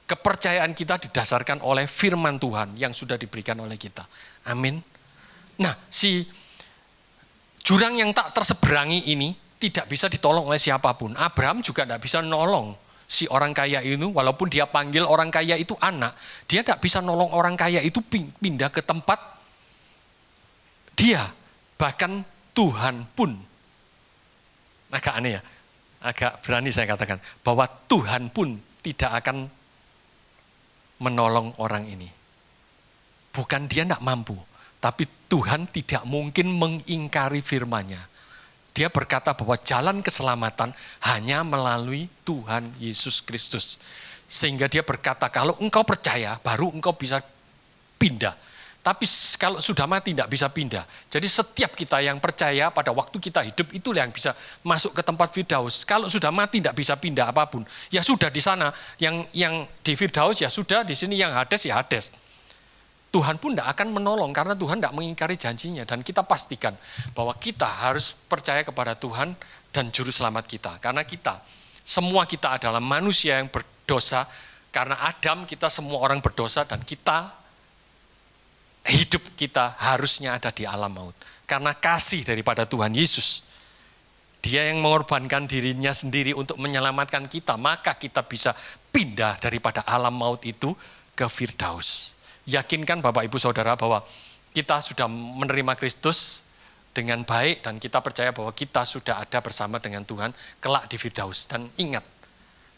Kepercayaan kita didasarkan oleh firman Tuhan yang sudah diberikan oleh kita. Amin. Nah, si jurang yang tak terseberangi ini tidak bisa ditolong oleh siapapun. Abraham juga tidak bisa nolong si orang kaya ini, walaupun dia panggil orang kaya itu anak, dia tidak bisa nolong orang kaya itu pindah ke tempat dia. Bahkan Tuhan pun, agak aneh ya, agak berani saya katakan, bahwa Tuhan pun tidak akan menolong orang ini. Bukan dia tidak mampu, tapi Tuhan tidak mungkin mengingkari firman-Nya. Dia berkata bahwa jalan keselamatan hanya melalui Tuhan Yesus Kristus. Sehingga dia berkata, kalau engkau percaya, baru engkau bisa pindah. Tapi kalau sudah mati tidak bisa pindah. Jadi setiap kita yang percaya pada waktu kita hidup, itulah yang bisa masuk ke tempat Firdaus. Kalau sudah mati tidak bisa pindah apapun. Ya sudah di sana, yang di Firdaus ya sudah, di sini yang Hades ya Hades. Tuhan pun tidak akan menolong karena Tuhan tidak mengingkari janjinya. Dan kita pastikan bahwa kita harus percaya kepada Tuhan dan Juru Selamat kita. Karena semua kita adalah manusia yang berdosa. Karena Adam kita semua orang berdosa dan hidup kita harusnya ada di alam maut. Karena kasih daripada Tuhan Yesus. Dia yang mengorbankan dirinya sendiri untuk menyelamatkan kita. Maka kita bisa pindah daripada alam maut itu ke Firdaus. Yakinkan Bapak Ibu Saudara bahwa kita sudah menerima Kristus dengan baik. Dan kita percaya bahwa kita sudah ada bersama dengan Tuhan kelak di Firdaus. Dan ingat,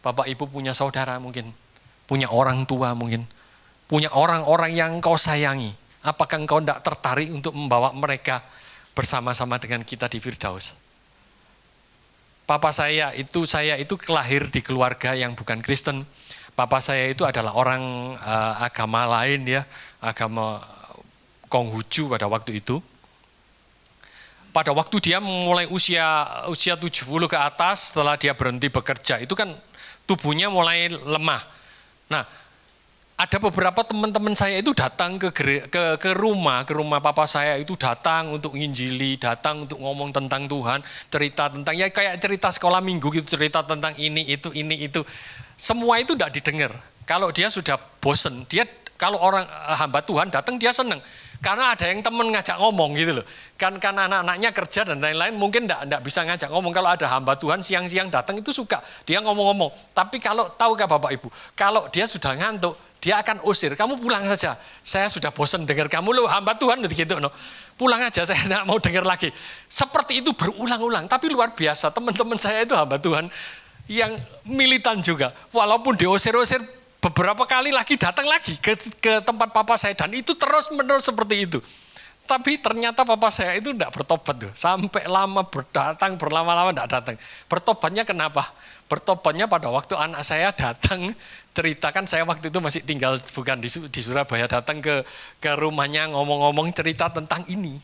Bapak Ibu punya saudara mungkin. Punya orang tua mungkin. Punya orang-orang yang kau sayangi. Apakah engkau tidak tertarik untuk membawa mereka bersama-sama dengan kita di Firdaus? Papa saya itu lahir di keluarga yang bukan Kristen. Papa saya itu adalah orang agama lain ya, agama Konghucu pada waktu itu. Pada waktu dia mulai usia 70 ke atas, setelah dia berhenti bekerja, itu kan tubuhnya mulai lemah. Nah, ada beberapa teman-teman saya itu datang ke rumah papa saya itu datang untuk nginjili, datang untuk ngomong tentang Tuhan, cerita tentang ya kayak cerita sekolah minggu gitu, cerita tentang ini itu. Semua itu tidak didengar. Kalau dia sudah bosen, kalau orang hamba Tuhan datang dia senang. Karena ada yang teman ngajak ngomong gitu loh. Kan anak-anaknya kerja dan lain-lain mungkin enggak bisa ngajak ngomong. Kalau ada hamba Tuhan siang-siang datang itu suka. Dia ngomong-ngomong. Tapi kalau tahukah Bapak Ibu, kalau dia sudah ngantuk, dia akan usir. Kamu pulang saja. Saya sudah bosan dengar kamu loh hamba Tuhan gitu. No. Pulang aja, saya tidak mau dengar lagi. Seperti itu berulang-ulang. Tapi luar biasa, teman-teman saya itu hamba Tuhan yang militan juga. Walaupun diusir-usir, beberapa kali lagi datang lagi ke tempat papa saya dan itu terus-menerus seperti itu. Tapi ternyata papa saya itu tidak bertobat tuh. Sampai lama berlama-lama tidak datang. Bertobatnya kenapa? Bertobatnya pada waktu anak saya datang ceritakan, saya waktu itu masih tinggal bukan di Surabaya, datang ke rumahnya ngomong-ngomong cerita tentang ini.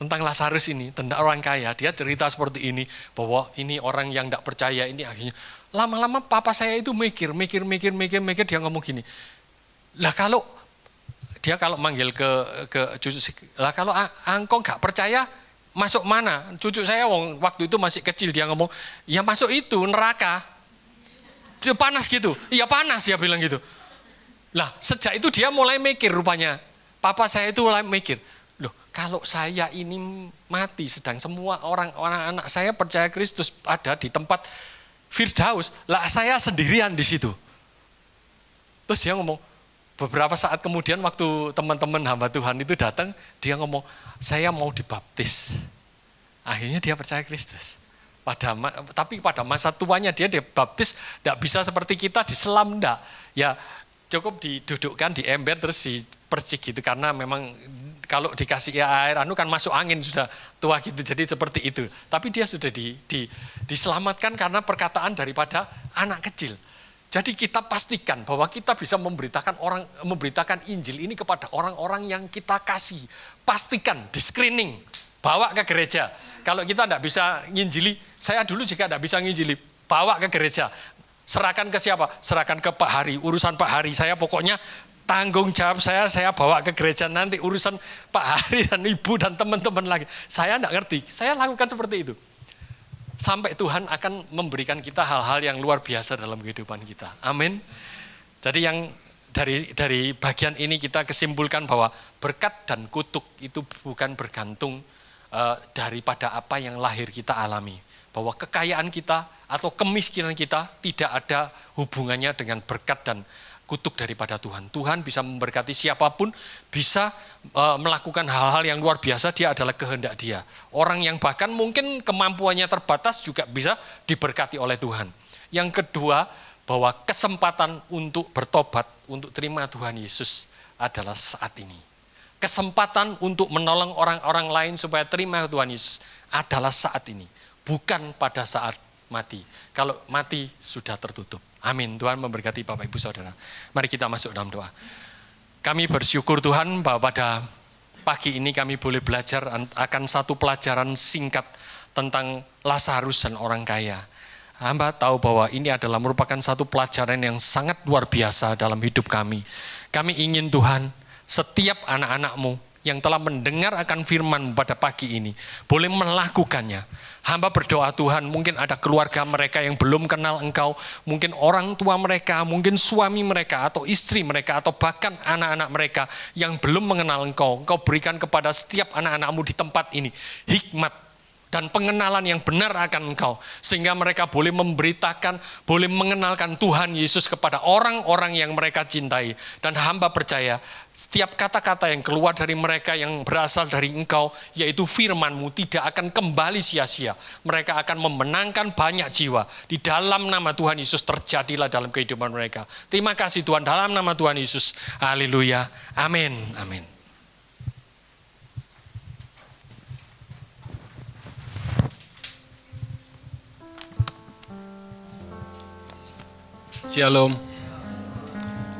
Tentang Lazarus ini, tentang orang kaya. Dia cerita seperti ini, bahwa ini orang yang tidak percaya ini akhirnya. Lama-lama papa saya itu mikir, dia ngomong gini. Lah kalau manggil ke cucu, lah kalau engkau nggak percaya, masuk mana? Cucu saya waktu itu masih kecil, dia ngomong, ya masuk itu neraka. Dia panas gitu, iya panas ya bilang gitu. Lah sejak itu dia mulai mikir rupanya. Papa saya itu mulai mikir, loh kalau saya ini mati sedang semua orang anak saya percaya Kristus ada di tempat Firdaus, lah saya sendirian di situ. Terus dia ngomong, beberapa saat kemudian waktu teman-teman hamba Tuhan itu datang, dia ngomong, saya mau dibaptis. Akhirnya dia percaya Kristus. Tapi pada masa tuanya dia dibaptis, tidak bisa seperti kita diselam, enggak. Ya cukup didudukkan di ember terus dipercik gitu, karena memang kalau dikasih air kan masuk angin sudah tua gitu, jadi seperti itu. Tapi dia sudah diselamatkan karena perkataan daripada anak kecil. Jadi kita pastikan bahwa kita bisa memberitakan Injil ini kepada orang-orang yang kita kasih. Pastikan, di screening, bawa ke gereja. Kalau kita tidak bisa nginjili, saya dulu juga tidak bisa nginjili, bawa ke gereja. Serahkan ke siapa? Serahkan ke Pak Hari, urusan Pak Hari. Saya pokoknya tanggung jawab saya bawa ke gereja, nanti urusan Pak Hari dan Ibu dan teman-teman lagi. Saya tidak ngerti, saya lakukan seperti itu. Sampai Tuhan akan memberikan kita hal-hal yang luar biasa dalam kehidupan kita. Amin. Jadi yang dari bagian ini kita kesimpulkan bahwa berkat dan kutuk itu bukan bergantung daripada apa yang lahir kita alami. Bahwa kekayaan kita atau kemiskinan kita tidak ada hubungannya dengan berkat dan kutuk daripada Tuhan. Tuhan bisa memberkati siapapun, bisa melakukan hal-hal yang luar biasa, dia adalah kehendak dia. Orang yang bahkan mungkin kemampuannya terbatas juga bisa diberkati oleh Tuhan. Yang kedua, bahwa kesempatan untuk bertobat, untuk terima Tuhan Yesus adalah saat ini. Kesempatan untuk menolong orang-orang lain supaya terima Tuhan Yesus adalah saat ini. Bukan pada saat mati. Kalau mati sudah tertutup. Amin. Tuhan memberkati Bapak Ibu Saudara. Mari kita masuk dalam doa. Kami bersyukur Tuhan bahwa pada pagi ini kami boleh belajar akan satu pelajaran singkat tentang Lazarus dan orang kaya. Hamba tahu bahwa ini adalah merupakan satu pelajaran yang sangat luar biasa dalam hidup kami. Kami ingin Tuhan, setiap anak-anak-Mu yang telah mendengar akan firman pada pagi ini, boleh melakukannya. Hamba berdoa Tuhan, mungkin ada keluarga mereka yang belum kenal Engkau, mungkin orang tua mereka, mungkin suami mereka, atau istri mereka, atau bahkan anak-anak mereka yang belum mengenal Engkau. Engkau berikan kepada setiap anak-anak-Mu di tempat ini hikmat dan pengenalan yang benar akan Engkau, sehingga mereka boleh memberitakan, boleh mengenalkan Tuhan Yesus kepada orang-orang yang mereka cintai. Dan hamba percaya, setiap kata-kata yang keluar dari mereka yang berasal dari Engkau, yaitu firman-Mu, tidak akan kembali sia-sia. Mereka akan memenangkan banyak jiwa. Di dalam nama Tuhan Yesus terjadilah dalam kehidupan mereka. Terima kasih Tuhan, dalam nama Tuhan Yesus. Haleluya. Amin. Amin. Shalom.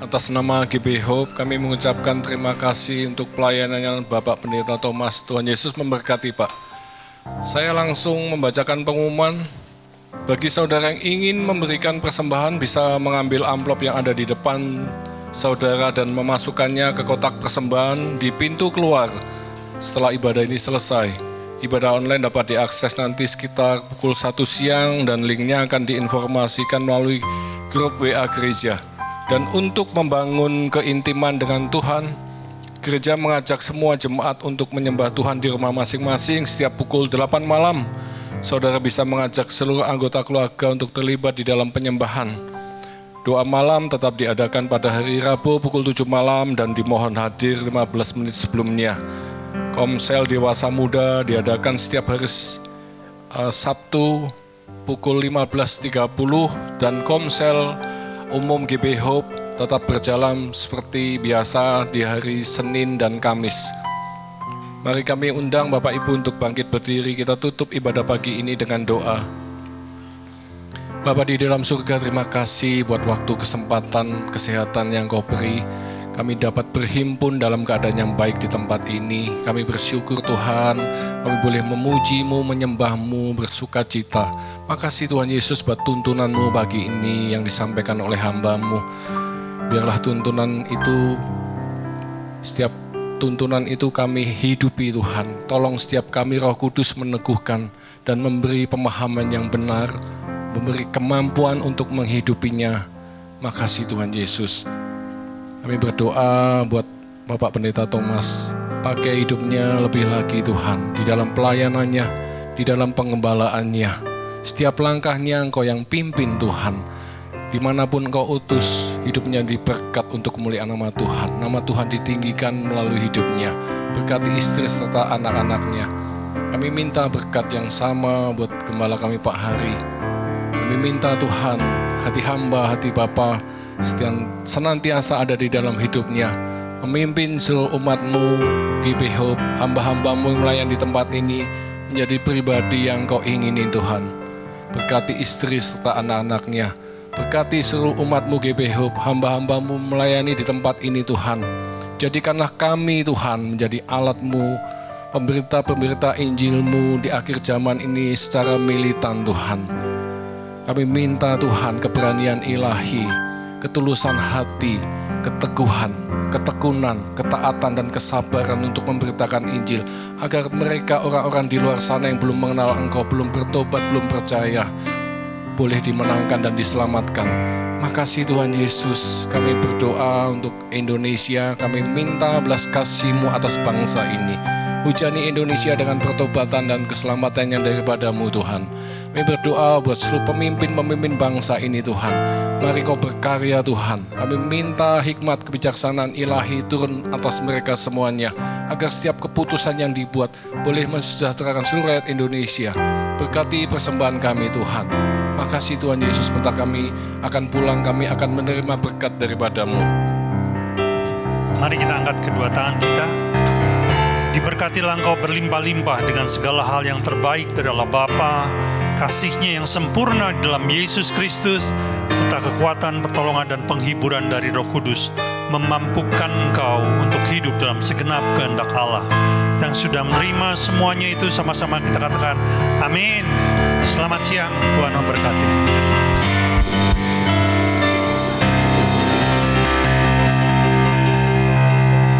Atas nama GB Hope kami mengucapkan terima kasih untuk pelayanannya Bapak Pendeta Thomas. Tuhan Yesus memberkati Pak. Saya langsung membacakan pengumuman. Bagi saudara yang ingin memberikan persembahan bisa mengambil amplop yang ada di depan saudara dan memasukkannya ke kotak persembahan di pintu keluar setelah ibadah ini selesai. Ibadah online dapat diakses nanti sekitar pukul 1 siang dan linknya akan diinformasikan melalui grup WA gereja. Dan untuk membangun keintiman dengan Tuhan, gereja mengajak semua jemaat untuk menyembah Tuhan di rumah masing-masing setiap pukul 8 malam. Saudara bisa mengajak seluruh anggota keluarga untuk terlibat di dalam penyembahan. Doa malam tetap diadakan pada hari Rabu pukul 7 malam dan dimohon hadir 15 menit sebelumnya. Komsel Dewasa Muda diadakan setiap hari Sabtu pukul 15.30 dan Komsel Umum GB Hope tetap berjalan seperti biasa di hari Senin dan Kamis. Mari kami undang Bapak Ibu untuk bangkit berdiri. Kita tutup ibadah pagi ini dengan doa. Bapa di dalam surga, terima kasih buat waktu, kesempatan, kesehatan yang Kau beri. Kami dapat berhimpun dalam keadaan yang baik di tempat ini. Kami bersyukur Tuhan, kami boleh memuji-Mu, menyembah-Mu, bersuka cita. Makasih Tuhan Yesus buat tuntunan-Mu pagi ini yang disampaikan oleh hamba-Mu. Biarlah tuntunan itu, setiap tuntunan itu kami hidupi Tuhan. Tolong setiap kami Roh Kudus meneguhkan dan memberi pemahaman yang benar, memberi kemampuan untuk menghidupinya. Makasih Tuhan Yesus. Kami berdoa buat Bapak Pendeta Thomas, pakai hidupnya lebih lagi Tuhan, di dalam pelayanannya, di dalam pengembalaannya. Setiap langkahnya Engkau yang pimpin Tuhan. Dimanapun Engkau utus, hidupnya diberkat untuk kemuliaan nama Tuhan. Nama Tuhan ditinggikan melalui hidupnya. Berkati istri serta anak-anaknya. Kami minta berkat yang sama buat gembala kami Pak Hari. Kami minta Tuhan, hati hamba, hati Bapa, senantiasa ada di dalam hidupnya, memimpin seluruh umat-Mu, GB Hope, hamba-hamba-Mu yang melayani di tempat ini, menjadi pribadi yang Kau ingini Tuhan. Berkati istri serta anak-anaknya, berkati seluruh umat-Mu GB Hope, hamba-hamba-Mu melayani di tempat ini Tuhan. Jadikanlah kami Tuhan menjadi alat-Mu, pemberita-pemberita Injil-Mu di akhir zaman ini secara militan Tuhan. Kami minta Tuhan keberanian ilahi, ketulusan hati, keteguhan, ketekunan, ketaatan dan kesabaran untuk memberitakan Injil, agar mereka orang-orang di luar sana yang belum mengenal Engkau, belum bertobat, belum percaya, boleh dimenangkan dan diselamatkan. Makasih Tuhan Yesus. Kami berdoa untuk Indonesia. Kami minta belas kasih-Mu atas bangsa ini. Hujani Indonesia dengan pertobatan dan keselamatan yang daripada-Mu Tuhan. Kami berdoa buat seluruh pemimpin-pemimpin bangsa ini Tuhan. Mari Kau berkarya Tuhan. Kami minta hikmat kebijaksanaan ilahi turun atas mereka semuanya, agar setiap keputusan yang dibuat boleh mensejahterakan seluruh rakyat Indonesia. Berkati persembahan kami Tuhan. Makasih Tuhan Yesus, bentar kami akan pulang, kami akan menerima berkat daripada-Mu. Mari kita angkat kedua tangan kita. Diberkatilah engkau berlimpah-limpah dengan segala hal yang terbaik dari Allah Bapa, kasih-Nya yang sempurna di dalam Yesus Kristus, serta kekuatan, pertolongan, dan penghiburan dari Roh Kudus memampukan engkau untuk hidup dalam segenap kehendak Allah. Yang sudah menerima semuanya itu sama-sama kita katakan amin. Selamat siang, Tuhan memberkati.